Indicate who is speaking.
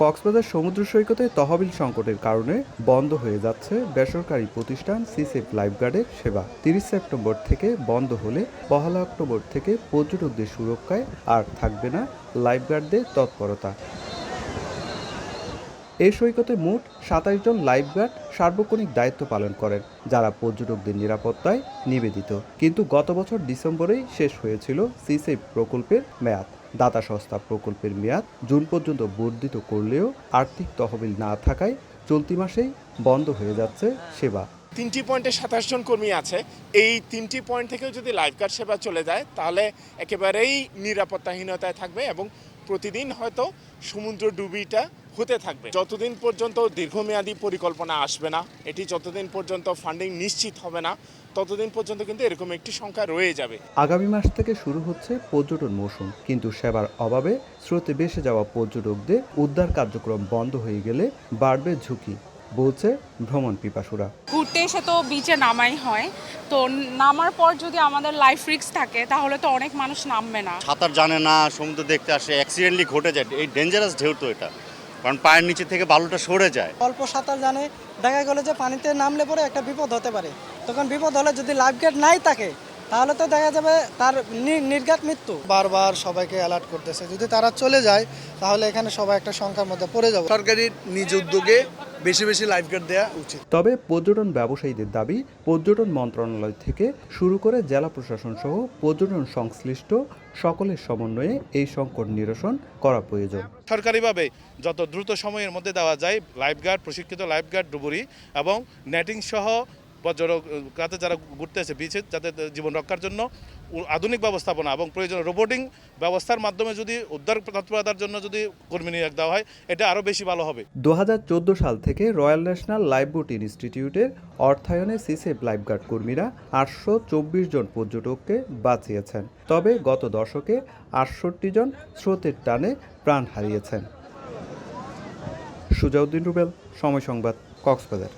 Speaker 1: কক্সবাজার সমুদ্র সৈকতে তহবিল সংকটের কারণে বন্ধ হয়ে যাচ্ছে বেসরকারি প্রতিষ্ঠান সিসেফ লাইফগার্ডের সেবা। ৩০ সেপ্টেম্বর থেকে বন্ধ হলে ১ অক্টোবর থেকে পর্যটকদের সুরক্ষায় আর থাকবে না লাইফগার্ডদের তৎপরতা। এই সৈকতে মোট ২৭ জন লাইফগার্ড সার্বক্ষণিক দায়িত্ব পালন করেন, যারা পর্যটকদের নিরাপত্তায় নিবেদিত। কিন্তু গত বছর ডিসেম্বরেই শেষ হয়েছিল সিসেফ প্রকল্পের মেয়াদ। দাতা সংস্থা প্রকল্পের মেয়াদ জুন পর্যন্ত বর্ধিত করলেও আর্থিক তহবিল না থাকায় চলতি মাসেই বন্ধ হয়ে যাচ্ছে সেবা।
Speaker 2: ৩টি পয়েন্টে ২৭ জন কর্মী আছে। এই ৩টি পয়েন্ট থেকেও যদি লাইফগার্ড সেবা চলে যায় তাহলে একেবারেই নিরাপত্তাহীনতায় থাকবে এবং প্রতিদিন হয়তো সমুদ্র ডুবিটা হতে থাকবে। যতদিন পর্যন্ত দীর্ঘমেয়াদী পরিকল্পনা আসবে না, এটি যতদিন পর্যন্ত ফান্ডিং নিশ্চিত হবে না, ততদিন পর্যন্ত কিন্তু এরকম একটি সংখ্যা রয়ে যাবে।
Speaker 1: আগামী মাস থেকে শুরু হচ্ছে পর্যটন মৌসুম, কিন্তু সেবার অভাবে স্রোতে ভেসে যাওয়া পর্যটকদের উদ্ধার কার্যক্রম বন্ধ হয়ে গেলে বাড়বে ঝুঁকি, বলছে ভ্রমণ পিপাসুরা।
Speaker 3: ঘুরতে এসে তো বিচে নামাই হয়, তো নামার পর যদি আমাদের লাইফ রিস্ক থাকে তাহলে তো অনেক মানুষ নামবে না।
Speaker 4: সাঁতার জানে না, সমুদ্র দেখতে আসে, অ্যাক্সিডেন্টলি ঘটে যায়। এই ডেঞ্জারাস ঢেউ তো এটা, কারণ পায়ের নিচে থেকে বালুটা সরে যায়।
Speaker 5: অল্প সাঁতার জানে, দেখা গেলো যে পানিতে নামলে পরে একটা বিপদ হতে পারে। তখন বিপদ হলে যদি লাইফগার্ড নাই থাকে তাহলে তো দেখা যাবে তার নির্ঘাত মৃত্যু। বারবার সবাইকে অ্যালার্ট করতেছে, যদি তারা চলে যায় তাহলে এখানে সবাই একটা সংখ্যার মধ্যে পড়ে যাবে।
Speaker 6: সরকারের নিজ উদ্যোগে বেশি বেশি লাইফগার্ড দেওয়া উচিত।
Speaker 1: তবে পর্যটন ব্যবসায়ীদের দাবি, পর্যটন মন্ত্রণালয় থেকে শুরু করে জেলা প্রশাসন সহ পর্যটন সংশ্লিষ্ট সকলের সমন্বয়ে এই সংকট নিরসন করা প্রয়োজন।
Speaker 7: সরকারিভাবে যত দ্রুত সময়ের মধ্যে দেওয়া যায় লাইফগার্ড, প্রশিক্ষিত লাইফগার্ড, ডুবুরি এবং নেটিং সহ পর্যটক যারা ঘুরতে এসে বিচে যাতে জীবন রক্ষার জন্য আধুনিক ব্যবস্থাপনা এবং প্রয়োজনীয় রোবোটিং ব্যবস্থার মাধ্যমে যদি উদ্ধার তৎপরতার জন্য যদি কর্মী নিয়োগ দেওয়া হয়, এটা আরও বেশি ভালো হবে।
Speaker 1: ২০১৪ সাল থেকে রয়্যাল ন্যাশনাল লাইফবোট ইনস্টিটিউটের অর্থায়নে সিসেফ লাইফগার্ড কর্মীরা ৮২৪ জন পর্যটককে বাঁচিয়েছেন। তবে গত দশকে ৬৮ জন স্রোতের টানে প্রাণ হারিয়েছেন। সুজাউদ্দিন রুবেল, সময় সংবাদ, কক্সবাজার।